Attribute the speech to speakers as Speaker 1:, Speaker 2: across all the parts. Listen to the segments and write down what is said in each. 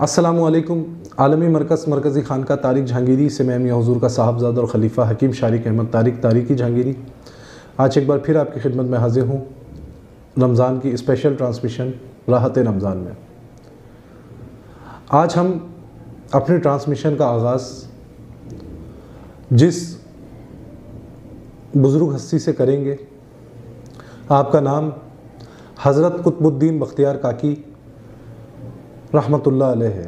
Speaker 1: अस्सलामुअलैकुम। आलमी मरकज़ी खानका तारिक जहांगीरी से मैं मियां हुज़ूर का साहबज़ादा और ख़लीफ़ा हकीम शारिक अहमद तारिकी जहांगीरी आज एक बार फिर आपकी खिदमत में हाजिर हूँ रमज़ान की स्पेशल ट्रांसमिशन राहत रमज़ान में। आज हम अपने ट्रांसमिशन का आगाज़ जिस बुज़ुर्ग हस्ती से करेंगे, आपका नाम हज़रत कुतुबुद्दीन बख्तियार काकी रहमतुल्लाह अलैह है।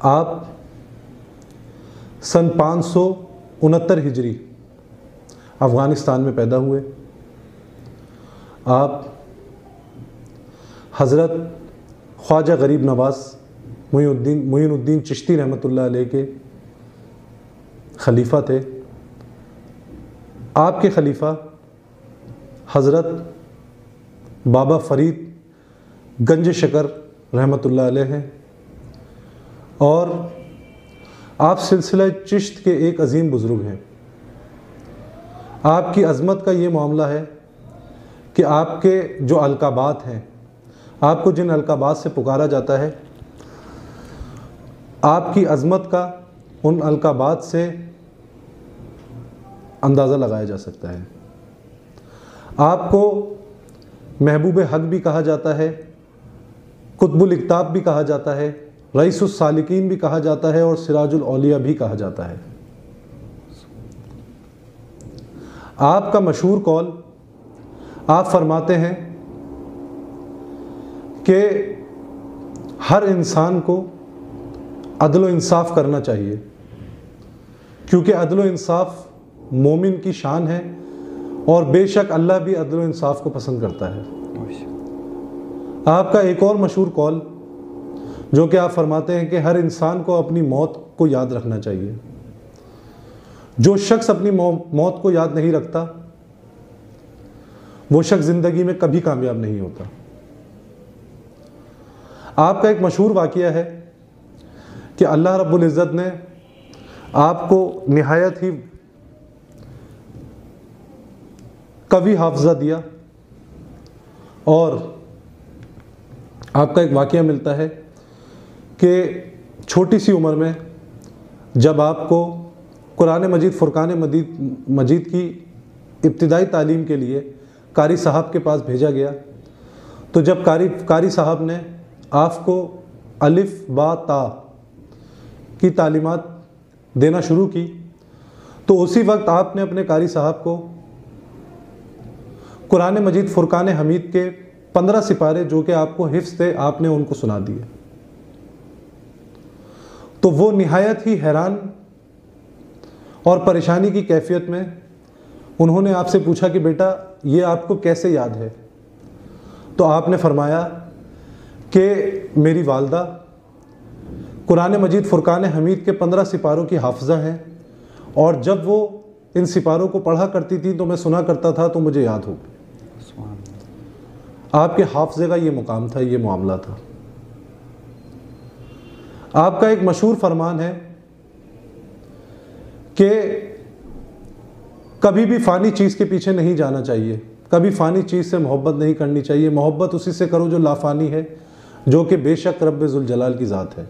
Speaker 1: आप सन 569 हिजरी अफ़गानिस्तान में पैदा हुए। आप हज़रत ख्वाजा गरीब नवाज़ मुइनुद्दीन चिश्ती रहमतुल्लाह अलैह के खलीफा थे। आपके खलीफा हज़रत बाबा फ़रीद गंज शकर रहमतुल्लाह अलैह हैं और आप सिलसिला चिश्त के एक अजीम बुज़ुर्ग हैं। आपकी अज़मत का ये मामला है कि आपके जो अलक़ाबात हैं, आपको जिन अलक़ाबात से पुकारा जाता है, आपकी अज़मत का उन अलक़ाबात से अंदाज़ा लगाया जा सकता है। आपको महबूब हक भी कहा जाता है, कुतुबुल इक़्ताब भी कहा जाता है, रईसुस सालिकीन भी कहा जाता है और सिराजुल औलिया भी कहा जाता है। आपका मशहूर कौल, आप फरमाते हैं कि हर इंसान को अदल व इंसाफ करना चाहिए, क्योंकि अदल व इंसाफ मोमिन की शान है और बेशक अल्लाह भी अदल व इंसाफ को पसंद करता है। आपका एक और मशहूर कौल जो कि आप फरमाते हैं कि हर इंसान को अपनी मौत को याद रखना चाहिए। जो शख्स अपनी मौत को याद नहीं रखता, वो शख्स ज़िंदगी में कभी कामयाब नहीं होता। आपका एक मशहूर वाक़या है कि अल्लाह रब्बुल इज़्ज़त ने आपको निहायत ही कवी हाफ़ज़ा दिया और आपका एक वाक़या मिलता है कि छोटी सी उम्र में जब आपको कुरान मजीद फ़ुरक़ान मजीद की इब्तिदाई तालीम के लिए कारी साहब के पास भेजा गया, तो जब कारी साहब ने आपको अलिफ बा ता की तालीमात देना शुरू की, तो उसी वक्त आपने अपने कारी साहब को कुरान मजीद फ़ुरक़ान हमीद के 15 सिपारे जो कि आपको हिफ्ज़ थे, आपने उनको सुना दिए। तो वो निहायत ही हैरान और परेशानी की कैफियत में उन्होंने आपसे पूछा कि बेटा ये आपको कैसे याद है? तो आपने फरमाया कि मेरी वालदा कुरान मजीद फ़ुरक़ान हमीद के 15 सिपारों की हाफ़िज़ा हैं और जब वो इन सिपारों को पढ़ा करती थी तो मैं सुना करता था, तो मुझे याद हो। आपके हाफ़िज़े का ये मुकाम था, ये मामला था। आपका एक मशहूर फरमान है कि कभी भी फ़ानी चीज़ के पीछे नहीं जाना चाहिए, कभी फ़ानी चीज़ से मोहब्बत नहीं करनी चाहिए। मोहब्बत उसी से करो जो लाफ़ानी है, जो कि बेशक रब्बे ज़ुल जलाल की ज़ात है।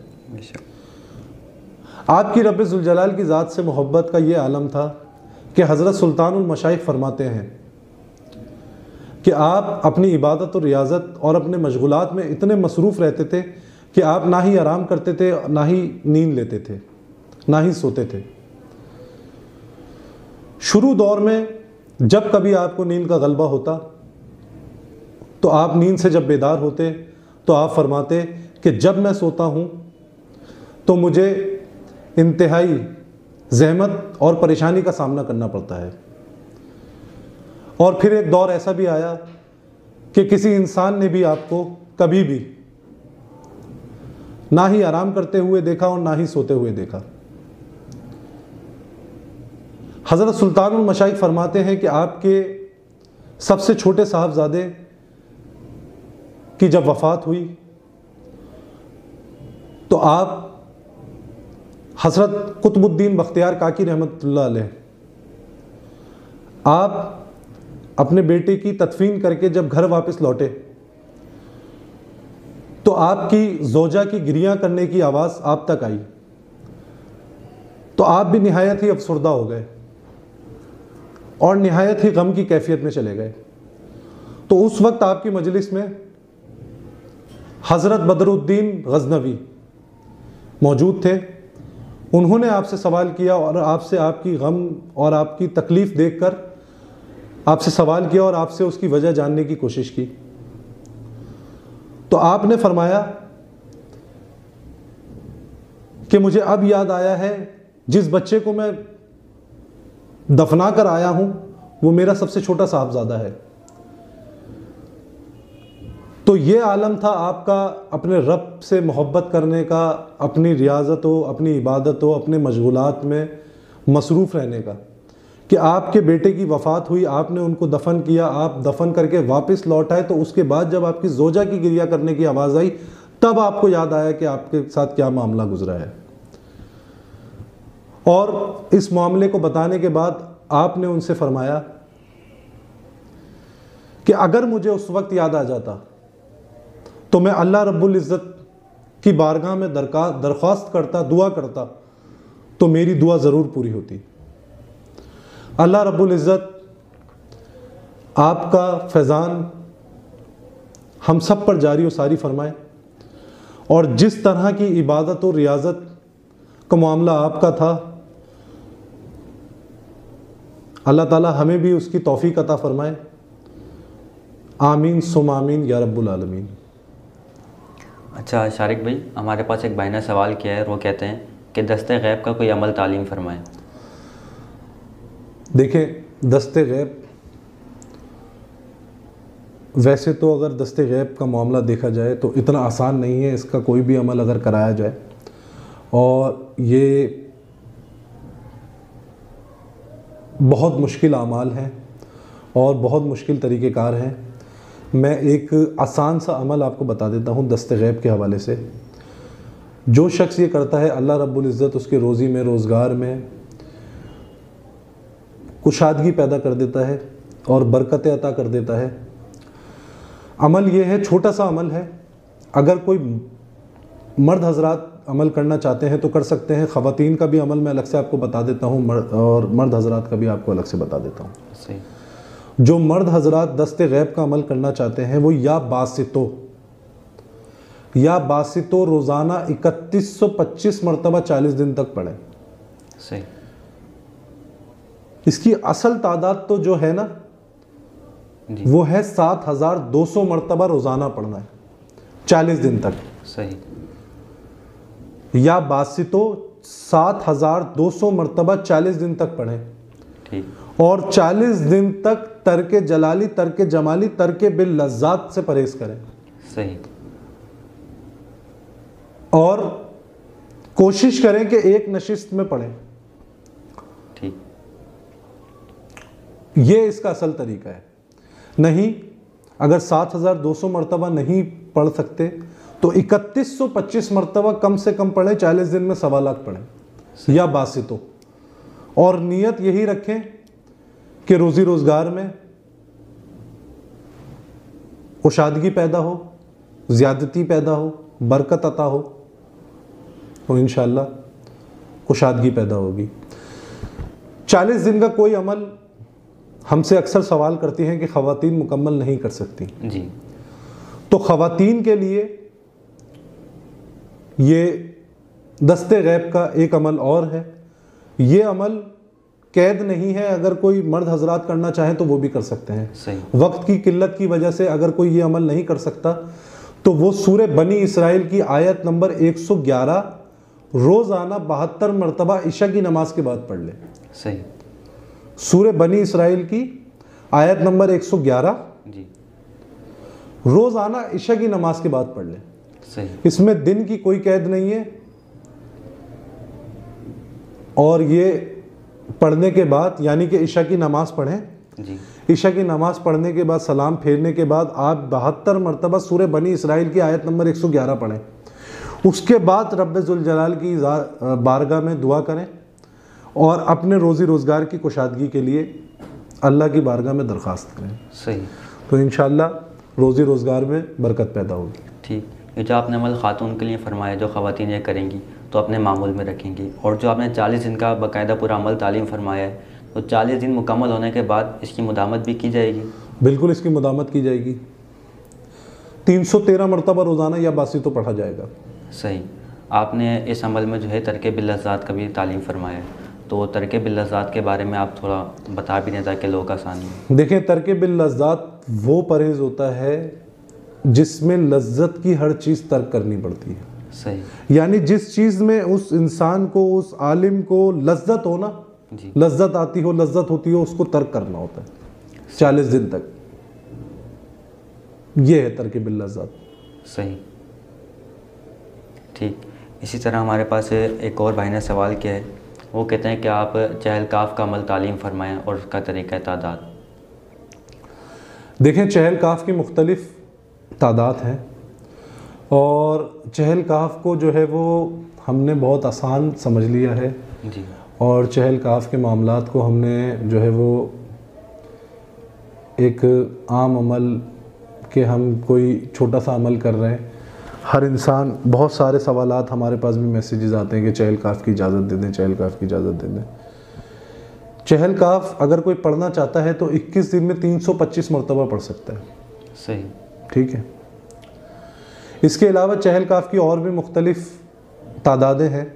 Speaker 1: आपकी रब्बे ज़ुल जलाल की ज़ात से मोहब्बत का ये आलम था कि हज़रत सुल्तानुल मशाइख फरमाते हैं कि आप अपनी इबादत और रियाज़त और अपने मशगूलात में इतने मसरूफ़ रहते थे कि आप ना ही आराम करते थे, ना ही नींद लेते थे, ना ही सोते थे। शुरू दौर में जब कभी आपको नींद का गलबा होता, तो आप नींद से जब बेदार होते तो आप फरमाते कि जब मैं सोता हूँ तो मुझे इंतहाई ज़हमत और परेशानी का सामना करना पड़ता है। और फिर एक दौर ऐसा भी आया कि किसी इंसान ने भी आपको कभी भी ना ही आराम करते हुए देखा और ना ही सोते हुए देखा। हज़रत सुल्तानुल मशाइख फरमाते हैं कि आपके सबसे छोटे साहबजादे की जब वफ़ात हुई तो आप हज़रत कुतुबुद्दीन बख्तियार काकी रहमतुल्लाह अलैह, आप अपने बेटे की तदफीन करके जब घर वापस लौटे तो आपकी जोजा की गिरियां करने की आवाज़ आप तक आई, तो आप भी निहायत ही अफसरदा हो गए और निहायत ही गम की कैफियत में चले गए। तो उस वक्त आपकी मजलिस में हज़रत बदरुद्दीन गज़नवी मौजूद थे। उन्होंने आपसे सवाल किया और आपसे आपकी गम और आपकी तकलीफ़ देखकर आपसे सवाल किया और आपसे उसकी वजह जानने की कोशिश की। तो आपने फरमाया कि मुझे अब याद आया है, जिस बच्चे को मैं दफना कर आया हूं वो मेरा सबसे छोटा साहबजादा है। तो ये आलम था आपका अपने रब से मोहब्बत करने का, अपनी रियाजत हो, अपनी इबादत हो, अपने मशगूलात में मसरूफ़ रहने का, कि आपके बेटे की वफ़ात हुई, आपने उनको दफन किया, आप दफन करके वापस लौट आए, तो उसके बाद जब आपकी जोजा की गिरिया करने की आवाज़ आई तब आपको याद आया कि आपके साथ क्या मामला गुजरा है। और इस मामले को बताने के बाद आपने उनसे फरमाया कि अगर मुझे उस वक्त याद आ जाता तो मैं अल्लाह रब्बुल इज़्ज़त की बारगाह में दरख्वास्त करता, दुआ करता, तो मेरी दुआ ज़रूर पूरी होती। अल्लाह रब्बुल इज़्ज़त आपका फैज़ान हम सब पर जारी व सारी फरमाए, और जिस तरह की इबादत और रियाजत का मामला आपका था, अल्लाह ताला हमें भी उसकी तौफीक अता फरमाए। आमीन सुम आमीन या रब्बुल आलमीन।
Speaker 2: अच्छा शारिक भाई, हमारे पास एक भाई ने सवाल किया है, वो कहते हैं कि दस्ते गैब का कोई अमल तालीम फरमाएं।
Speaker 1: देखें, दस्ते गैब, वैसे तो अगर दस्ते गैब का मामला देखा जाए तो इतना आसान नहीं है। इसका कोई भी अमल अगर कराया जाए, और ये बहुत मुश्किल अमाल हैं और बहुत मुश्किल तरीक़ेकार हैं। मैं एक आसान सा अमल आपको बता देता हूँ दस्ते गैब के हवाले से। जो शख्स ये करता है, अल्लाह रब्बुल इज़्ज़त उसके रोज़ी में, रोज़गार में कुशादगी पैदा कर देता है और बरकतें अता कर देता है। अमल ये है, छोटा सा अमल है। अगर कोई मर्द हजरात अमल करना चाहते हैं तो कर सकते हैं। ख़वातीन का भी अमल मैं अलग से आपको बता देता हूँ, और मर्द हजरात का भी आपको अलग से बता देता हूँ।
Speaker 2: सही।
Speaker 1: जो मर्द हजरात दस्ते गैब का अमल करना चाहते हैं वो या बासितो रोज़ाना 3125 मरतबा 40 दिन तक पढ़ें।
Speaker 2: सही।
Speaker 1: इसकी असल तादाद तो जो है ना
Speaker 2: जी।
Speaker 1: वो है 7200 मरतबा रोज़ाना पढ़ना है 40 दिन तक।
Speaker 2: सही।
Speaker 1: या बासितो 7200 मरतबा 40 दिन तक पढ़ें।
Speaker 2: ठीक।
Speaker 1: और 40 दिन तक तर्के जलाली, तर्के जमाली, तर्के बिल लज्जात से परहेज करें।
Speaker 2: सही।
Speaker 1: और कोशिश करें कि एक नशिस्त में पढ़ें।
Speaker 2: ठीक।
Speaker 1: ये इसका असल तरीका है। नहीं, अगर 7200 मरतबा नहीं पढ़ सकते तो 3125 मरतबा कम से कम पढ़ें, 40 दिन में 1.25 लाख पढ़ें या बासितो। और नियत यही रखें कि रोज़ी रोज़गार में कुशादगी पैदा हो, ज़्यादती पैदा हो, बरकत अता हो, तो इंशाअल्लाह कुशादगी पैदा होगी। 40 दिन का कोई अमल हमसे अक्सर सवाल करती हैं कि ख़वातीन मुकम्मल नहीं कर सकती
Speaker 2: जी।
Speaker 1: तो ख़वातीन के लिए ये दस्ते गैब का एक अमल और है। ये अमल कैद नहीं है, अगर कोई मर्द हजरात करना चाहे तो वो भी कर सकते हैं।
Speaker 2: सही।
Speaker 1: वक्त की किल्लत की वजह से अगर कोई ये अमल नहीं कर सकता तो वो सूरह बनी इसराइल की आयत नंबर 111 रोज़ाना 72 मरतबा इशा की नमाज के बाद पढ़ ले।
Speaker 2: सही।
Speaker 1: सूरह बनी इसराइल की आयत नंबर 111
Speaker 2: जी।
Speaker 1: रोज़ाना इशा की नमाज के बाद पढ़ ले।
Speaker 2: सही।
Speaker 1: इसमें दिन की कोई कैद नहीं है। और ये पढ़ने के बाद, यानी कि इशा की नमाज पढ़ें
Speaker 2: जी।
Speaker 1: इशा की नमाज पढ़ने के बाद सलाम फेरने के बाद आप 72 मरतबा सूरह बनी इसराइल की आयत नंबर 111 पढ़ें। उसके बाद रब्बे जुल जलाल की बारगाह में दुआ करें और अपने रोज़ी रोज़गार की कुशादगी के लिए अल्लाह की बारगाह में दरख्वास्त करें।
Speaker 2: सही।
Speaker 1: तो इंशाअल्लाह रोज़ी रोज़गार में बरकत पैदा होगी।
Speaker 2: ठीक। ये जो आपने अमल खातून के लिए फरमाया, जो ख़वातीन ये करेंगी तो अपने मामूल में रखेंगी, और जो आपने 40 दिन का बाकायदा पूरा अमल तालीम फरमाया है, तो 40 दिन मुकम्मल होने के बाद इसकी मुदामत भी की जाएगी?
Speaker 1: बिल्कुल, इसकी मुदामत की जाएगी। 313 मरतबा रोज़ाना या बासी तो पढ़ा जाएगा।
Speaker 2: सही। आपने इस अमल में जो है तरके बिल्लज़ात का भी तालीम फरमाया है, तो तरके बिल्लज़ात के बारे में आप थोड़ा बता भी दें ताकि लोग आसानी हो।
Speaker 1: देखें, तरके बिल्लज़ात वो परहेज़ होता है जिसमें लज्जत की हर चीज़ तर्क करनी पड़ती है।
Speaker 2: सही।
Speaker 1: यानी जिस चीज़ में उस इंसान को, उस आलिम को लज्जत हो ना,
Speaker 2: जी,
Speaker 1: लज्जत आती हो, लज्जत होती हो, उसको तर्क करना होता है 40 दिन तक। ये है तरके बिल्लज़ात।
Speaker 2: सही, ठीक। इसी तरह हमारे पास एक और भाई ने सवाल किया है, वो कहते हैं कि आप चहल काफ का अमल तालीम फरमाएँ और उसका तरीक़ा तादाद।
Speaker 1: देखें, चहल काफ की मुख्तलिफ तादाद हैं, और चहल काफ को जो है वो हमने बहुत आसान समझ लिया है
Speaker 2: जी,
Speaker 1: और चहल काफ के मामलात को हमने जो है वो एक आम अमल के, हम कोई छोटा सा अमल कर रहे हैं। हर इंसान, बहुत सारे सवालात हमारे पास भी मैसेजेस आते हैं कि चहल काफ की इजाज़त दे दें, चहल काफ की इजाज़त दे दें। चहल काफ अगर कोई पढ़ना चाहता है तो 21 दिन में 325 मरतबा पढ़ सकता है।
Speaker 2: सही,
Speaker 1: ठीक है। इसके अलावा चहल काफ की और भी मुख्तलिफ तादादें हैं,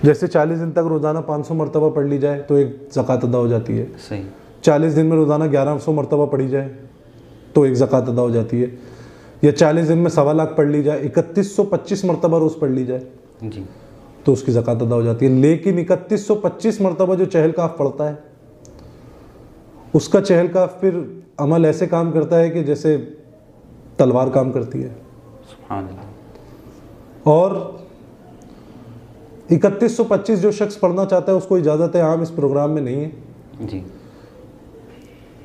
Speaker 1: जैसे 40 दिन तक रोज़ाना 500 मरतबा पढ़ ली जाए तो एक ज़कात अदा हो जाती है।
Speaker 2: सही।
Speaker 1: 40 दिन में रोज़ाना 1100 मरतबा पढ़ी जाए तो एक ज़कात अदा हो जाती है। या 40 दिन में 1.25 लाख पढ़ ली जाए, 3125 मरतबा रोज़ पढ़ ली जाए
Speaker 2: जी,
Speaker 1: तो उसकी ज़कात अदा हो जाती है। लेकिन 3125 मरतबा जो चहल काफ पढ़ता है, उसका चहल काफ फिर अमल ऐसे काम करता है कि जैसे तलवार काम करती है।
Speaker 2: सुभान अल्लाह।
Speaker 1: और 3125 जो शख्स पढ़ना चाहता है उसको इजाज़त है, आम इस प्रोग्राम में नहीं है
Speaker 2: जी,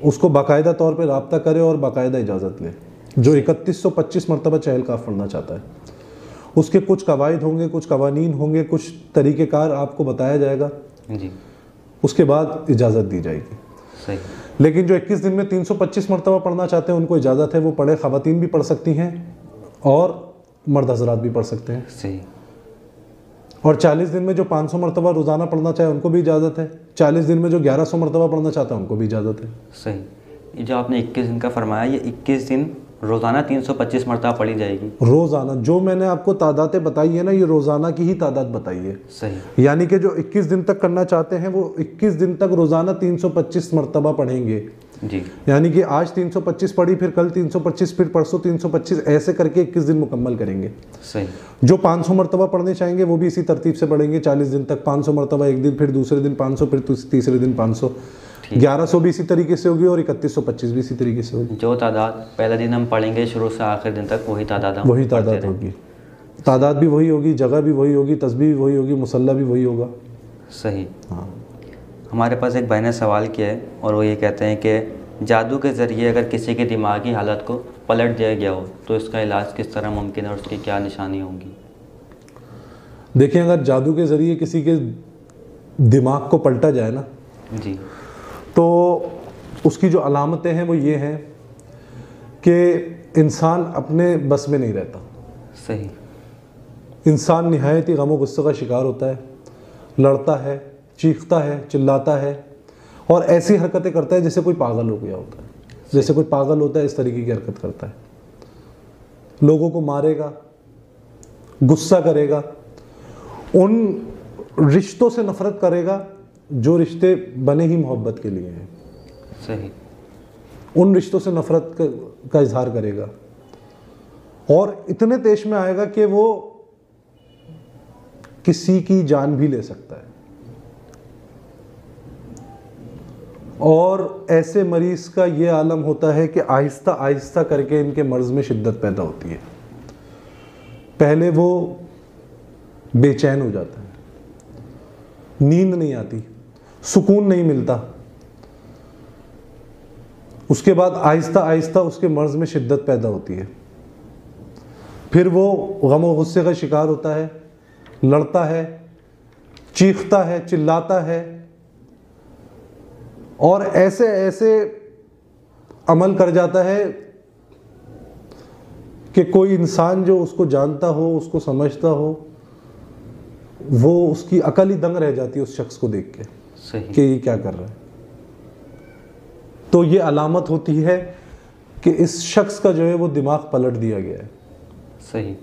Speaker 1: उसको बाकायदा तौर पे राब्ता करे और बाकायदा इजाज़त ले। जो 3125 मरतबा चहल काफ पढ़ना चाहता है, उसके कुछ कवायद होंगे, कुछ कवानीन होंगे, कुछ तरीक़ेकार आपको बताया जाएगा
Speaker 2: जी,
Speaker 1: उसके बाद इजाज़त दी जाएगी।
Speaker 2: सही।
Speaker 1: लेकिन जो 21 दिन में 325 मरतबा पढ़ना चाहते हैं उनको इजाज़त है, वो पढ़े। ख़वातीन भी पढ़ सकती हैं और मर्द हज़रात भी पढ़ सकते हैं।
Speaker 2: सही।
Speaker 1: और 40 दिन में जो 500 मरतबा रोज़ाना पढ़ना चाहे उनको भी इजाज़त है। 40 दिन में जो 1100 मरतबा पढ़ना चाहता है उनको भी इजाज़त है।
Speaker 2: सही। ये जो आपने 21 दिन का फरमाया, ये 21 दिन रोज़ाना 325 मरतबा पढ़ी जाएगी?
Speaker 1: रोज़ाना जो मैंने आपको तादादें बताई है ना, ये रोज़ाना की ही तादाद बताई है।
Speaker 2: सही।
Speaker 1: यानी कि जो 21 दिन तक करना चाहते हैं वो 21 दिन तक रोज़ाना 325 मरतबा पढ़ेंगे।
Speaker 2: जी,
Speaker 1: यानी कि आज 325 पढ़ी, फिर कल 325, फिर परसों 325, ऐसे करके 21 दिन मुकम्मल करेंगे।
Speaker 2: सही।
Speaker 1: जो 500 मरतबा पढ़ने चाहेंगे वो भी इसी तरतीब से पढ़ेंगे। 40 दिन तक 500 मरतबा एक दिन, फिर दूसरे दिन 500, फिर तीसरे दिन 500, 1100 भी इसी तरीके से होगी और 3125 भी इसी तरीके से होगी।
Speaker 2: जो तादाद पहले दिन हम पढ़ेंगे शुरू से आखिर दिन तक, वही तादाद हम
Speaker 1: वही तादाद होगी। तादाद भी वही होगी, जगह भी वही होगी, तस्बीह भी वही होगी, मुसल्ला भी वही होगा।
Speaker 2: सही।
Speaker 1: हाँ।
Speaker 2: हमारे पास एक भाई ने सवाल किया है और वो ये कहते हैं कि जादू के ज़रिए अगर किसी की दिमागी हालत को पलट दिया गया हो तो इसका इलाज किस तरह मुमकिन है और उसकी क्या निशानी होंगी?
Speaker 1: देखिए, अगर जादू के ज़रिए किसी के दिमाग को पलटा जाए ना
Speaker 2: जी,
Speaker 1: तो उसकी जो अलामतें हैं वो ये हैं कि इंसान अपने बस में नहीं रहता।
Speaker 2: सही।
Speaker 1: इंसान निहायत ही गम व गुस्से का शिकार होता है, लड़ता है, चीखता है, चिल्लाता है और ऐसी हरकतें करता है जैसे कोई पागल हो गया होता है। जैसे कोई पागल होता है इस तरीके की हरकत करता है। लोगों को मारेगा, गुस्सा करेगा, उन रिश्तों से नफरत करेगा जो रिश्ते बने ही मोहब्बत के लिए हैं।
Speaker 2: सही।
Speaker 1: उन रिश्तों से नफरत का इजहार करेगा और इतने तेज में आएगा कि वो किसी की जान भी ले सकता है। और ऐसे मरीज का ये आलम होता है कि आहिस्ता आहिस्ता करके इनके मर्ज में शिद्दत पैदा होती है। पहले वो बेचैन हो जाता है, नींद नहीं आती, सुकून नहीं मिलता। उसके बाद आहिस्ता आहिस्ता उसके मर्ज में शिद्दत पैदा होती है। फिर वो गम और गुस्से का शिकार होता है, लड़ता है, चीखता है, चिल्लाता है और ऐसे ऐसे अमल कर जाता है कि कोई इंसान जो उसको जानता हो, उसको समझता हो, वो उसकी अकल ही दंग रह जाती है उस शख्स को देख के
Speaker 2: सही।
Speaker 1: कि ये क्या कर रहा है। तो ये अलामत होती है कि इस शख्स का जो है वो दिमाग पलट दिया गया है।
Speaker 2: सही।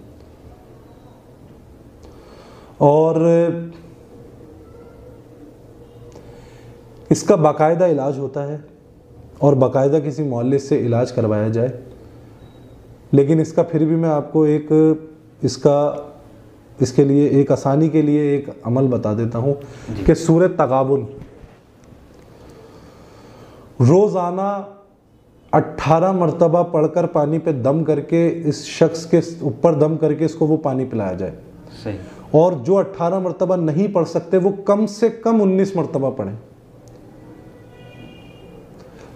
Speaker 1: और इसका बाकायदा इलाज होता है और बाकायदा किसी मुअल्लिज से इलाज करवाया जाए। लेकिन इसका फिर भी मैं आपको इसके लिए एक आसानी के लिए एक अमल बता देता हूँ कि सूरत तगाबुन रोज़ाना 18 मरतबा पढ़कर पानी पे दम करके इस शख्स के ऊपर दम करके इसको वो पानी पिलाया जाए।
Speaker 2: सही।
Speaker 1: और जो 18 मरतबा नहीं पढ़ सकते वो कम से कम 19 मरतबा पढ़ें।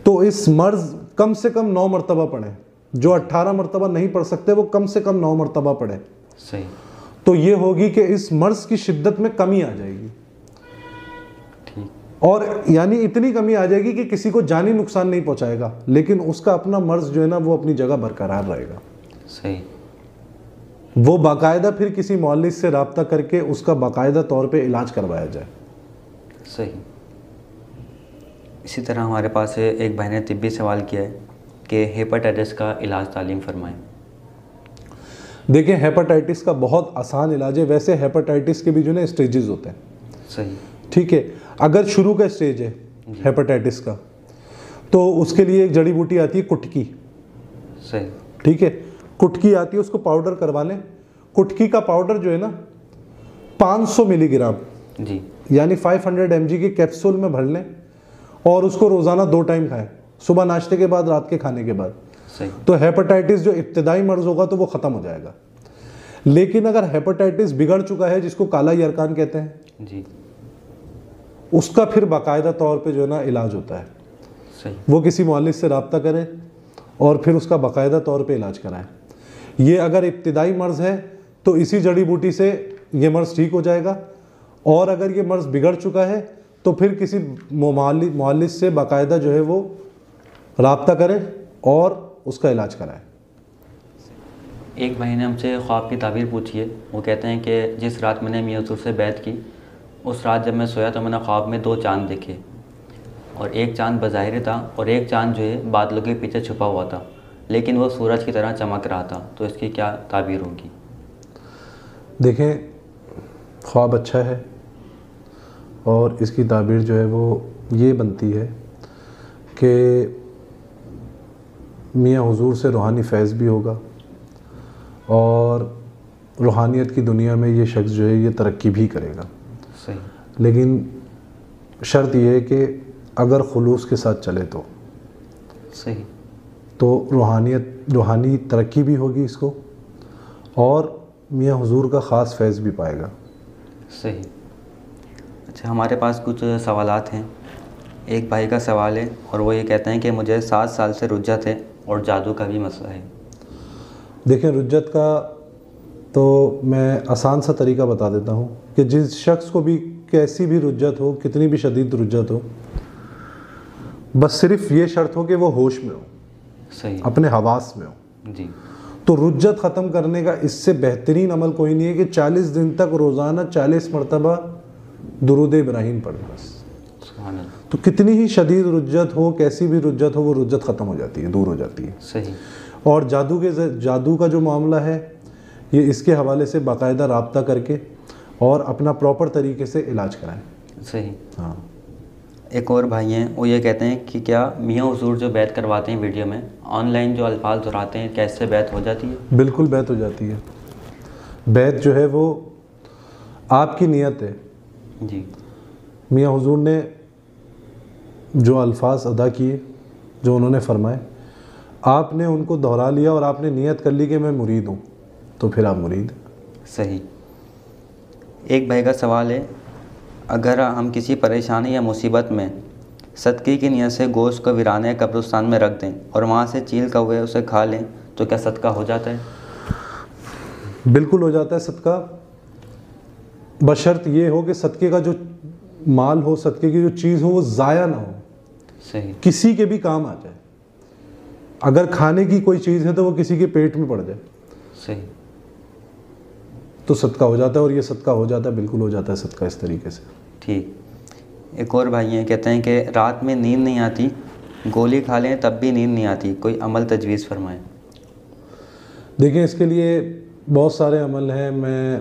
Speaker 1: तो इस मर्ज कम से कम 9 मरतबा पढ़ें। जो 18 मरतबा नहीं पढ़ सकते वो कम से कम 9 मरतबा पढ़ें।
Speaker 2: सही।
Speaker 1: तो ये होगी कि इस मर्ज की शिद्दत में कमी आ जाएगी।
Speaker 2: ठीक।
Speaker 1: और यानी इतनी कमी आ जाएगी कि किसी को जानी नुकसान नहीं पहुंचाएगा, लेकिन उसका अपना मर्ज जो है ना वो अपनी जगह बरकरार रहेगा।
Speaker 2: सही।
Speaker 1: वो बाकायदा फिर किसी मुअल्लिज से राब्ता करके उसका बाकायदा तौर पे इलाज करवाया जाए।
Speaker 2: सही। इसी तरह हमारे पास एक भाई ने तिब्बी सवाल किया है कि हेपेटाइटिस का इलाज तालीम फरमाएं।
Speaker 1: देखिए, हेपेटाइटिस का बहुत आसान इलाज है। वैसे हेपेटाइटिस के भी जो ना स्टेजेस होते हैं।
Speaker 2: सही।
Speaker 1: ठीक है, अगर शुरू का स्टेज है हेपेटाइटिस का तो उसके लिए एक जड़ी बूटी आती है कुटकी।
Speaker 2: सही।
Speaker 1: ठीक है, कुटकी आती है, उसको पाउडर करवा लें। कुटकी का पाउडर जो है ना 500 मिलीग्राम
Speaker 2: जी
Speaker 1: यानी 500 mg के कैप्सूल में भर लें और उसको रोज़ाना 2 टाइम खाएं, सुबह नाश्ते के बाद, रात के खाने के बाद।
Speaker 2: सही।
Speaker 1: तो हेपेटाइटिस जो इब्तिदाई मर्ज होगा तो वो ख़त्म हो जाएगा। लेकिन अगर हेपेटाइटिस बिगड़ चुका है, जिसको काला यरकान कहते हैं
Speaker 2: जी,
Speaker 1: उसका फिर बाकायदा तौर पे जो है ना इलाज होता है।
Speaker 2: सही।
Speaker 1: वो किसी मुअल्लिज से रब्ता करें और फिर उसका बाकायदा तौर पे इलाज कराएं। ये अगर इब्तिदाई मर्ज है तो इसी जड़ी बूटी से ये मर्ज ठीक हो जाएगा, और अगर ये मर्ज बिगड़ चुका है तो फिर किसी मुअल्लिज से बाकायदा जो है वो रब्ता करें और उसका इलाज कराएं।
Speaker 2: एक भाई ने हमसे ख्वाब की ताबीर पूछी है। वो कहते हैं कि जिस रात मैंने मियां हुजूर से बैत की, उस रात जब मैं सोया तो मैंने ख्वाब में 2 चांद देखे, और एक चांद बज़ाहिर था और एक चांद जो है बादलों के पीछे छुपा हुआ था, लेकिन वो सूरज की तरह चमक रहा था। तो इसकी क्या ताबीर होगी?
Speaker 1: देखें, ख्वाब अच्छा है और इसकी ताबीर जो है वो ये बनती है कि मियां हुजूर से रूहानी फैज़ भी होगा और रूहानियत की दुनिया में ये शख्स जो है ये तरक्की भी करेगा।
Speaker 2: सही।
Speaker 1: लेकिन शर्त यह है कि अगर खुलूस के साथ चले तो
Speaker 2: सही।
Speaker 1: तो रूहानी तरक्की भी होगी इसको और मियां हुजूर का ख़ास फैज़ भी पाएगा।
Speaker 2: सही। अच्छा, हमारे पास कुछ सवालात हैं। एक भाई का सवाल है और वो ये कहते हैं कि मुझे 7 साल से रुज्जत है और जादू का भी मसला है।
Speaker 1: देखें, रुज्जत का तो मैं आसान सा तरीका बता देता हूँ कि जिस शख्स को भी कैसी भी रुज्जत हो, कितनी भी शदीद रुज्जत हो, बस सिर्फ ये शर्त हो कि वो होश में हो,
Speaker 2: सही,
Speaker 1: अपने हवास में हो
Speaker 2: जी,
Speaker 1: तो रुज्जत ख़त्म करने का इससे बेहतरीन अमल कोई नहीं है कि 40 दिन तक रोज़ाना 40 मरतबा दुरूद इब्राहीम पढ़े बस।
Speaker 2: सुभान अल्लाह।
Speaker 1: तो कितनी ही शदीद रुज्जत हो, कैसी भी रुज्जत हो, वो रुज्जत ख़त्म हो जाती है, दूर हो जाती है।
Speaker 2: सही।
Speaker 1: और जादू का जो मामला है ये इसके हवाले से बाकायदा राब्ता करके और अपना प्रॉपर तरीके से इलाज कराएं।
Speaker 2: सही।
Speaker 1: हाँ।
Speaker 2: एक और भाई हैं, वो ये कहते हैं कि क्या मियां हुजूर जो बैत करवाते हैं वीडियो में, ऑनलाइन जो अल्फाज दोहराते हैं, क्या इससे बैत हो जाती है?
Speaker 1: बिल्कुल बैत हो जाती है। बैत जो है वो आपकी नियत है।
Speaker 2: जी।
Speaker 1: मियां हुजूर ने जो अल्फाज अदा किए, जो उन्होंने फरमाए, आपने उनको दोहरा लिया और आपने नियत कर ली कि मैं मुरीद हूँ, तो फिर आप मुरीद।
Speaker 2: सही। एक भाई का सवाल है, अगर हम किसी परेशानी या मुसीबत में सदक़े की नियत से गोश्त को वीराने कब्रिस्तान में रख दें और वहाँ से चील का हुए उसे खा लें, तो क्या सदका हो जाता है?
Speaker 1: बिल्कुल हो जाता है सदका, बशर्त ये हो कि सदक़े का जो माल हो, सदक़े की जो चीज़ हो, वो ज़ाया ना हो,
Speaker 2: सही,
Speaker 1: किसी के भी काम आ जाए। अगर खाने की कोई चीज़ है तो वो किसी के पेट में पड़ जाए,
Speaker 2: सही।
Speaker 1: तो सदका हो जाता है, और ये सदका हो जाता है, बिल्कुल हो जाता है सदका इस तरीके से।
Speaker 2: ठीक। एक और भाई हैं, कहते हैं कि रात में नींद नहीं आती, गोली खा लें तब भी नींद नहीं आती, कोई अमल तजवीज़ फरमाएं।
Speaker 1: देखिए, इसके लिए बहुत सारे अमल हैं, मैं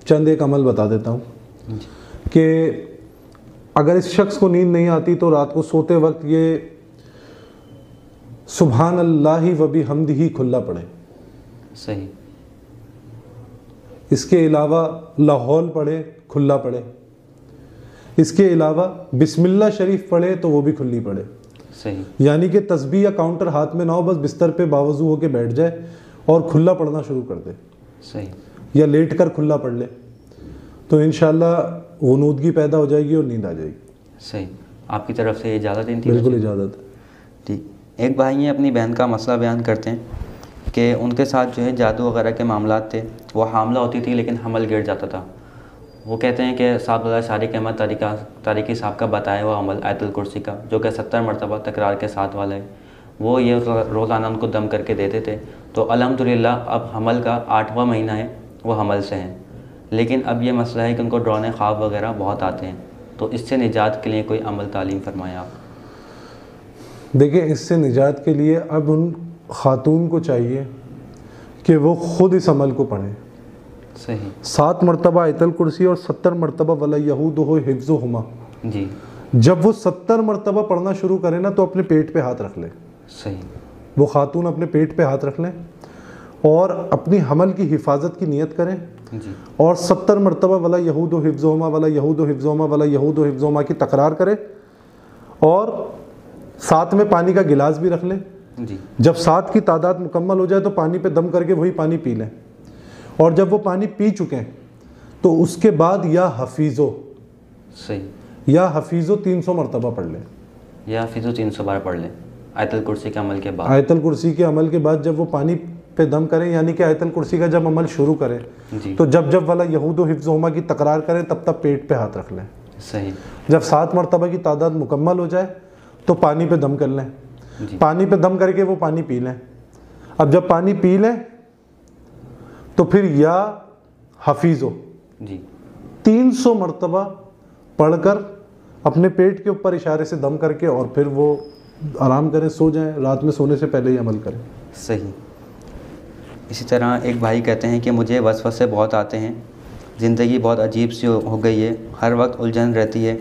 Speaker 1: चंद एक अमल बता देता हूँ कि अगर इस शख्स को नींद नहीं आती तो रात को सोते वक्त ये सुभान अल्लाहि व बिहम्दिही खुल्ला पढ़े।
Speaker 2: सही।
Speaker 1: इसके अलावा लाहौल पढ़े, खुल्ला पढ़े। इसके अलावा बिस्मिल्लाह शरीफ पढ़े तो वो भी खुली पढ़े।
Speaker 2: सही।
Speaker 1: यानी कि तस्बीह या काउंटर हाथ में ना हो, बस बिस्तर पे बावजू होके बैठ जाए और खुल्ला पढ़ना शुरू कर दे।
Speaker 2: सही।
Speaker 1: या लेट कर खुल्ला पढ़ ले, तो इंशाल्लाह गुनूदगी पैदा हो जाएगी और नींद आ जाएगी।
Speaker 2: सही। आपकी तरफ से इजाज़त थी?
Speaker 1: बिल्कुल इजाज़त है।
Speaker 2: ठीक। एक भाई हैं, अपनी बहन का मसला बयान करते हैं कि उनके साथ जो है जादू वगैरह के मामलात थे, वो हामला होती थी लेकिन हमल गिर जाता था। वो कहते हैं कि साहब सारिक अहमद तारिकी साहब का बताया हुआ अमल आयतुल कुर्सी का, जो कि 70 मरतबा तकरार के साथ वाला है, वो ये रोज़ाना उनको दम करके देते थे। तो अल्हम्दुलिल्लाह अब हमल का 8वां महीना है, वो हमल से हैं। लेकिन अब ये मसला है कि उनको डरौने ख्वाब वगैरह बहुत आते हैं, तो इससे निजात के लिए कोई अमल तालीम फरमाएं आप।
Speaker 1: देखिए, इससे निजात के लिए अब उन ख़ातून को चाहिए कि वो ख़ुद इस अमल को पढ़ें।
Speaker 2: सही।
Speaker 1: 7 मरतबा आयतुल कुर्सी और 70 मरतबा वला यहूदुहु हिफ्ज़ुहुमा।
Speaker 2: जी।
Speaker 1: जब वो 70 मरतबा पढ़ना शुरू करें ना, तो अपने पेट पे हाथ रख ले।
Speaker 2: सही।
Speaker 1: वो खातून अपने पेट पे हाथ रख लें और अपनी हमल की हिफाजत की नियत करें
Speaker 2: जी।
Speaker 1: और 70 मरतबा वला यहूदु हिफ्ज़ुहुमा वला यहूदु हिफ्ज़ुहुमा वला यहूदु हिफ्ज़ुहुमा की तकरार करें, और साथ में पानी का गिलास भी रख लें।
Speaker 2: जी।
Speaker 1: जब 7 की तादाद मुकम्मल हो जाए तो पानी पे दम करके वही पानी पी लें, और जब वो पानी पी चुके हैं तो उसके बाद या हफीज़ो
Speaker 2: सही
Speaker 1: 300 मरतबा पढ़ लें,
Speaker 2: या हफीज़ो 300 बार पढ़ लें आयतुल कुर्सी के अमल के बाद।
Speaker 1: आयतुल कुर्सी के अमल के बाद जब वो पानी पे दम करें, यानी कि आयतुल कुर्सी का जब अमल शुरू करें
Speaker 2: जी।
Speaker 1: तो जब जब वाला यहूदु हिफ्ज़ुहुमा की तकरार करें तब तब पेट पे हाथ रख लें।
Speaker 2: सही।
Speaker 1: जब 7 मरतबा की तादाद मुकम्मल हो जाए तो पानी पे दम कर लें।
Speaker 2: जी।
Speaker 1: पानी पे दम करके वो पानी पी लें। अब जब पानी पी लें तो फिर या हफीज़ो
Speaker 2: जी
Speaker 1: 300 मरतबा पढ़कर अपने पेट के ऊपर इशारे से दम करके, और फिर वो आराम करें, सो जाएं। रात में सोने से पहले ही अमल करें।
Speaker 2: सही। इसी तरह एक भाई कहते हैं कि मुझे वसवसे बहुत आते हैं, ज़िंदगी बहुत अजीब सी हो गई है, हर वक्त उलझन रहती है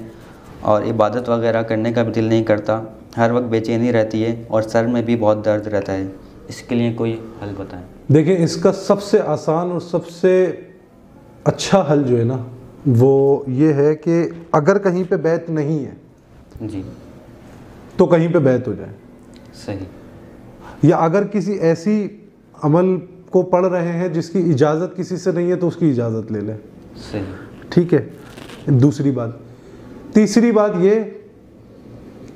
Speaker 2: और इबादत वगैरह करने का भी दिल नहीं करता, हर वक्त बेचैनी रहती है और सर में भी बहुत दर्द रहता है, इसके लिए कोई हल बताएं।
Speaker 1: देखिए, इसका सबसे आसान और सबसे अच्छा हल जो है ना, वो ये है कि अगर कहीं पे बैत नहीं है
Speaker 2: जी
Speaker 1: तो कहीं पे बैत हो जाए।
Speaker 2: सही।
Speaker 1: या अगर किसी ऐसी अमल को पढ़ रहे हैं जिसकी इजाज़त किसी से नहीं है तो उसकी इजाज़त ले लें।
Speaker 2: सही।
Speaker 1: ठीक है। दूसरी बात। तीसरी बात ये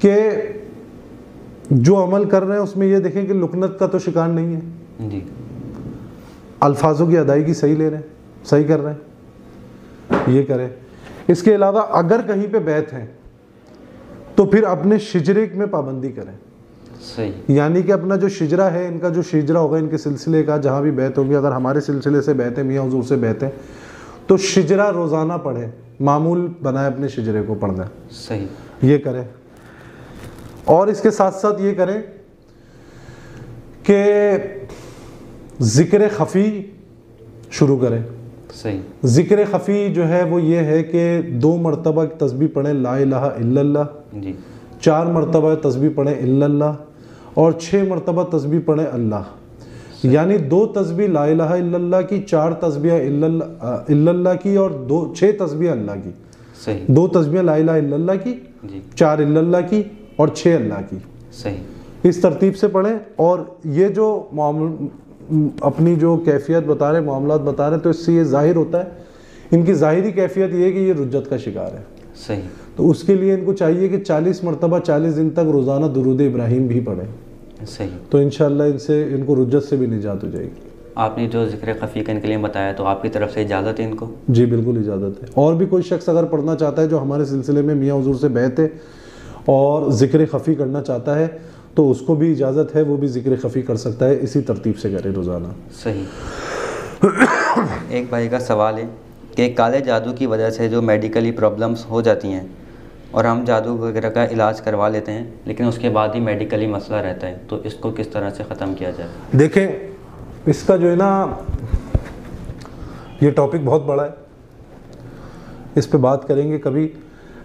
Speaker 1: कि जो अमल कर रहे हैं उसमें ये देखें कि लुकनत का तो शिकार नहीं है
Speaker 2: जी।
Speaker 1: अल्फाजों की अदायगी सही ले रहे हैं, सही कर रहे हैं, ये करें। इसके अलावा अगर कहीं पे बैत हैं तो फिर अपने शिजरे में पाबंदी करें।
Speaker 2: सही।
Speaker 1: यानी कि अपना जो शिजरा है, इनका जो शिजरा होगा, इनके सिलसिले का जहाँ भी बैत होगी, अगर हमारे सिलसिले से बैत है, मियाँ हुजूर से बैत है, तो शिजरा रोज़ाना पढ़े, मामूल बनाए अपने शिजरे को पढ़ना।
Speaker 2: सही।
Speaker 1: ये करें। और इसके साथ साथ ये करें कि ज़िक्र खफ़ी शुरू करें।
Speaker 2: सही।
Speaker 1: ज़िक्र खफ़ी जो है वो ये है कि 2 मरतबा तस्बीह पढ़ें ला इलाहा इल्लल्लाह,
Speaker 2: जी।
Speaker 1: 4 मरतबा तस्बीह पढ़ें इल्लल्लाह, और 6 मरतबा तस्बीह पढ़ें अल्लाह। यानी 2 तस्बीह ला इलाहा इल्लल्लाह की, 4 तस्बीह इल्लल्लाह की, और 6 तस्बीह अल्लाह की।
Speaker 2: सही।
Speaker 1: 2 तस्बीह ला इलाहा इल्लल्लाह की
Speaker 2: जी।
Speaker 1: 4 इल्लल्लाह की और 6 अल्लाह की।
Speaker 2: सही।
Speaker 1: इस तरतीब से पढ़ें। और ये जो अपनी जो कैफियत बता रहे, मामलात बता रहे, तो इससे ये जाहिर होता है, इनकी ज़ाहिरी कैफियत ये है कि ये रुज्जत का शिकार है।
Speaker 2: सही।
Speaker 1: तो उसके लिए इनको चाहिए कि 40 मरतबा 40 दिन तक रोज़ाना दुरूद इब्राहिम भी पढ़ें।
Speaker 2: सही।
Speaker 1: तो इंशाअल्लाह इनसे इनको रुज्जत से भी निजात हो जाएगी।
Speaker 2: आपने जो ज़िक्र खफ़ी का इनके लिए बताया, तो आपकी तरफ से इजाज़त है इनको?
Speaker 1: जी बिल्कुल इजाज़त है। और भी कोई शख्स अगर पढ़ना चाहता है जो हमारे सिलसिले में मियाँ हुजूर से बैत है और ज़िक्र खफ़ी करना चाहता है, तो उसको भी इजाज़त है, वो भी ज़िक्र खफ़ी कर सकता है, इसी तरतीब से करे रोज़ाना।
Speaker 2: सही। एक भाई का सवाल है कि काले जादू की वजह से जो मेडिकली प्रॉब्लम्स हो जाती हैं और हम जादू वगैरह का इलाज करवा लेते हैं, लेकिन उसके बाद ही मेडिकली मसला रहता है, तो इसको किस तरह से ख़त्म किया जाए?
Speaker 1: देखें, इसका जो है ना, ये टॉपिक बहुत बड़ा है, इस पे बात करेंगे कभी,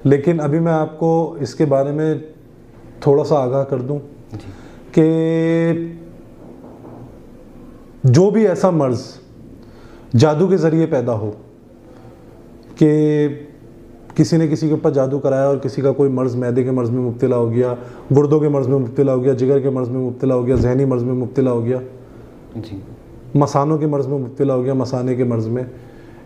Speaker 1: लेकिन अभी मैं आपको इसके बारे में थोड़ा सा आगाह कर दूं कि जो भी ऐसा मर्ज़ जादू के ज़रिए पैदा हो कि किसी ने किसी के ऊपर जादू कराया और किसी का कोई मर्ज़, मैदे के मर्ज़ में मुब्तला हो गया, गुर्दों के मर्ज़ में मुब्तला हो गया, जिगर के मर्ज़ में मुब्तला हो गया, जहनी मर्ज़ में मुब्तला हो गया
Speaker 2: जी,
Speaker 1: मसानों के मर्ज़ में मुब्तला हो गया, मसाने के मर्ज़ में,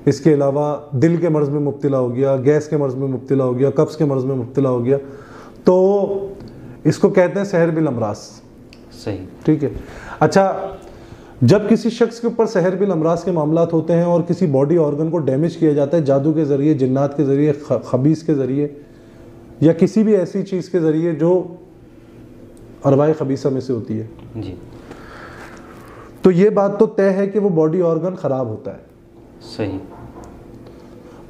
Speaker 1: इसके अलावा दिल के मर्ज़ में मुब्तला हो गया, गैस के मर्ज़ में मुब्तला हो गया, कब्ज़ के मर्ज़ में मुब्तला हो गया, तो इसको कहते हैं सहर बिल अमराज।
Speaker 2: सही।
Speaker 1: ठीक है। अच्छा, जब किसी शख्स के ऊपर सहर बिल अमराज के मामलात होते हैं और किसी बॉडी ऑर्गन को डैमेज किया जाता है जादू के ज़रिए, जिन्नात के ज़रिए, खबीस के ज़रिए, या किसी भी ऐसी चीज़ के ज़रिए जो अरवाए खबीसा में से होती है
Speaker 2: जी,
Speaker 1: तो ये बात तो तय है कि वो बॉडी ऑर्गन ख़राब होता है।
Speaker 2: सही।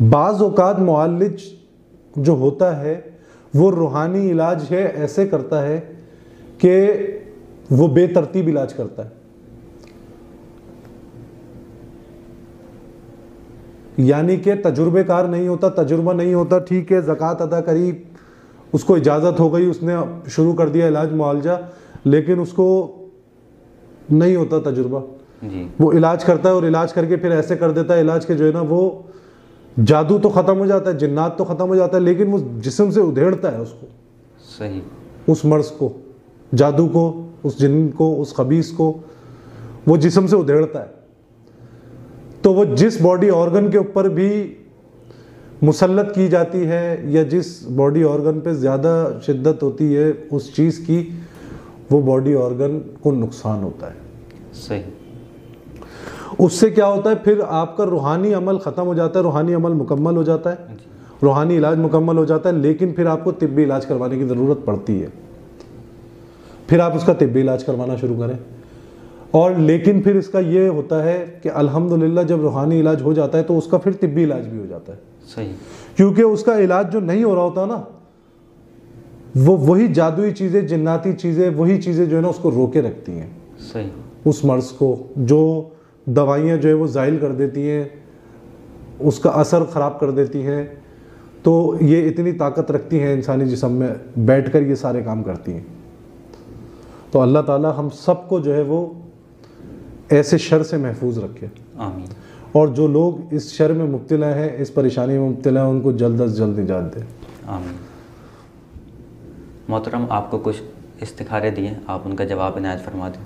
Speaker 1: बाज़ औक़ात मुआलिज जो होता है वो रूहानी इलाज है, ऐसे करता है कि वो बेतरतीब इलाज करता है, यानी कि तजुर्बेकार नहीं होता, तजुर्बा नहीं होता। ठीक है, ज़कात अदा करी, उसको इजाज़त हो गई, उसने शुरू कर दिया इलाज मुआलजा, लेकिन उसको नहीं होता तजुर्बा
Speaker 2: जी,
Speaker 1: वो इलाज करता है और इलाज करके फिर ऐसे कर देता है इलाज के जो है ना, वो जादू तो ख़त्म हो जाता है, जिन्नात तो ख़त्म हो जाता है, लेकिन वो जिस्म से उधेड़ता है उसको,
Speaker 2: सही,
Speaker 1: उस मर्ज़ को, जादू को, उस जिन्न को, उस खबीस को वो जिस्म से उधेड़ता है। तो वो जिस बॉडी ऑर्गन के ऊपर भी मुसल्लत की जाती है या जिस बॉडी ऑर्गन पे ज़्यादा शिद्दत होती है उस चीज़ की, वो बॉडी ऑर्गन को नुकसान होता है।
Speaker 2: सही।
Speaker 1: उससे क्या होता है, फिर आपका रूहानी अमल ख़त्म हो जाता है, रूहानी अमल मुकम्मल हो जाता है, रूहानी इलाज मुकम्मल हो जाता है, लेकिन फिर आपको तिब्बी इलाज करवाने की ज़रूरत पड़ती है। फिर आप उसका तिब्बी इलाज करवाना शुरू करें, और लेकिन फिर इसका ये होता है कि अल्हम्दुलिल्लाह जब रूहानी इलाज हो जाता है तो उसका फिर तिब्बी इलाज भी हो जाता है।
Speaker 2: सही।
Speaker 1: क्योंकि उसका इलाज जो नहीं हो रहा होता ना, वो वही जादुई चीज़ें, जिन्नाती चीज़ें, वही चीज़ें जो है ना उसको रोके रखती हैं।
Speaker 2: सही।
Speaker 1: उस मर्ज़ को जो दवाइयाँ जो है वो ज़ाइल कर देती हैं, उसका असर ख़राब कर देती हैं। तो ये इतनी ताकत रखती हैं इंसानी जिस्म में, बैठकर ये सारे काम करती हैं। तो अल्लाह ताला हम सबको जो है वो ऐसे शर से महफूज रखे,
Speaker 2: आमीन।
Speaker 1: और जो लोग इस शर में मुब्तला हैं, इस परेशानी में मुब्तला हैं, उनको जल्द अज जल्द निजात दे,
Speaker 2: आमीन। मोहतरम, आपको कुछ इस्तिखारे दिए, आप उनका जवाब इनायत फरमा दें।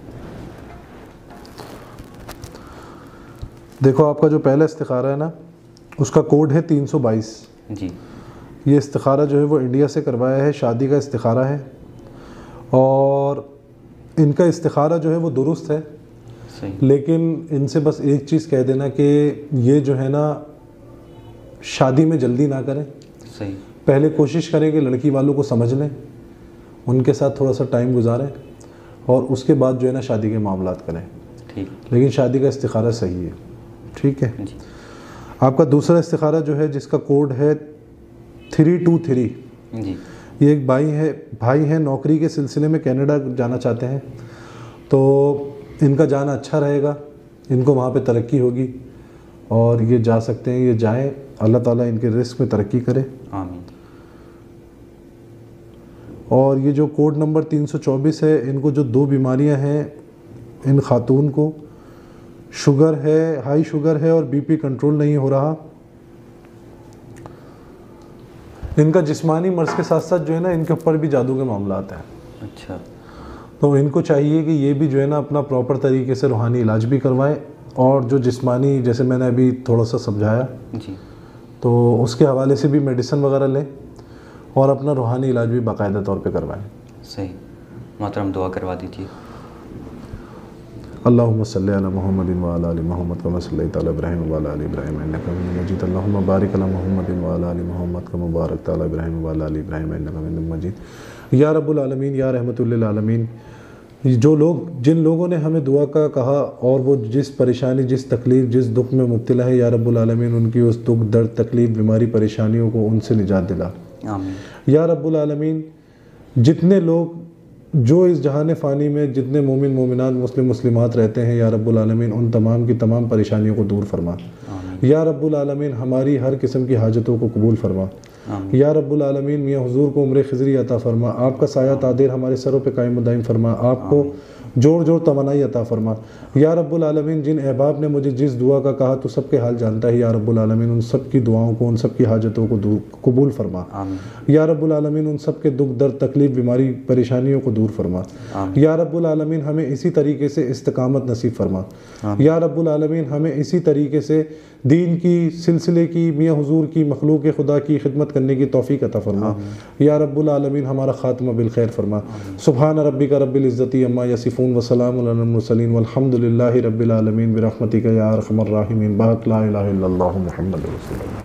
Speaker 1: देखो, आपका जो पहला इस्तिखारा है ना, उसका कोड है 322
Speaker 2: जी।
Speaker 1: ये इस्तिखारा जो है वो इंडिया से करवाया है, शादी का इस्तिखारा है, और इनका इस्तिखारा जो है वो दुरुस्त है।
Speaker 2: सही।
Speaker 1: लेकिन इनसे बस एक चीज़ कह देना कि ये जो है ना, शादी में जल्दी ना करें।
Speaker 2: सही।
Speaker 1: पहले कोशिश करें कि लड़की वालों को समझ लें, उनके साथ थोड़ा सा टाइम गुजारें, और उसके बाद जो है ना शादी के मामलात करें।
Speaker 2: ठीक।
Speaker 1: लेकिन शादी का इस्तिखारा सही है। ठीक है
Speaker 2: जी।
Speaker 1: आपका दूसरा इस्तिखारा जो है, जिसका कोड है 323
Speaker 2: जी।
Speaker 1: ये एक भाई हैं नौकरी के सिलसिले में कनाडा जाना चाहते हैं, तो इनका जाना अच्छा रहेगा, इनको वहाँ पे तरक्की होगी और ये जा सकते हैं, ये जाएं, अल्लाह ताला इनके रिस्क में तरक्की करे,
Speaker 2: आमीन।
Speaker 1: और ये जो कोड नंबर 324 है, इनको जो 2 बीमारियां हैं, इन खातून को शुगर है, हाई शुगर है, और बीपी कंट्रोल नहीं हो रहा। इनका जिस्मानी मर्ज़ के साथ साथ जो है ना, इनके ऊपर भी जादू के मामलात हैं।
Speaker 2: अच्छा।
Speaker 1: तो इनको चाहिए कि ये भी जो है ना अपना प्रॉपर तरीके से रूहानी इलाज भी करवाएं, और जो जिस्मानी, जैसे मैंने अभी थोड़ा सा समझाया,
Speaker 2: जी।
Speaker 1: तो उसके हवाले से भी मेडिसिन वगैरह लें और अपना रूहानी इलाज भी बाकायदा तौर पे करवाएं।
Speaker 2: सही। मोहतरम, दुआ करवा दीजिए।
Speaker 1: अल्लाहुम्मा सल्ली अला मुहम्मदिन व अला आलि मुहम्मद कमा सल्लैता अला इब्राहीम व अला आलि इब्राहीम इन्नका हमीदुम मजीद। अल्लाहुम्मा बारिक अला मुहम्मदिन व अला आलि मुहम्मद कमा बारकता अला इब्राहीम व अला आलि इब्राहीम इन्नका हमीदुम मजीद। या रब्बुल आलमीन या रहमतुल लिल आलमीन, जिन लोगों ने हमें दुआ का कहा और वो जिस परेशानी, जिस तकलीफ़, जिस दुख में मुब्तला है, या रब्बुल आलमीन उनकी उस दुख, दर्द, तकलीफ़, बीमारी, परेशानियों को उनसे निजात दिला।
Speaker 2: आमीन।
Speaker 1: या रब्बुल आलमीन जितने लोग जो इस जहान फ़ानी में जितने मोमिन मोमिनात मुस्लिम मुस्लिमात रहते हैं, या रब्बुल आलमीन उन तमाम की तमाम परेशानियों को दूर फरमा। या रब्बुल आलमीन हमारी हर किस्म की हाजतों को कबूल फरमा। या रब्बुल आलमीन मियाँ हुजूर को उम्र खिजरी अता फरमा, आपका साया तादेर हमारे सरों पे कायम दायम फरमा, आपको जोर जोर तमन्नाई अता फरमा। या रब्बुल आलमीन जिन अहबाब ने मुझे जिस दुआ का कहा तो सबके हाल जानता है, या रब्बुल आलमीन उन सब की दुआओं को, उन सब की हाजतों को दूर कबूल फरमा। या रब्बुल आलमीन उन सब के दुख, दर्द, तकलीफ़, बीमारी, परेशानियों को दूर फरमा। या रब्बुल आलमीन हमें इसी तरीके से इस्तिकामत नसीब फरमा। या रब्बुल आलमीन हमें इसी तरीके से दीन की, सिलसिले की, मियाँ हुजूर की, मखलूक खुदा की खिदमत करने की तौफीक अता फरमा। या रब्बुल आलमीन हमारा खात्मा बिल खैर फरमा। सुब्हान रब्बिका रब्बिल इज़्ज़ति अम्मा यसिफून व सलामुन अलल मुरसलीन वल्हम्दुलिल्लाहि रब्बिल आलमीन बिरहमतिका या अरहमर राहिमीन। बाक ला इलाहा इल्लल्लाहु मुहम्मदुर रसूलुल्लाह।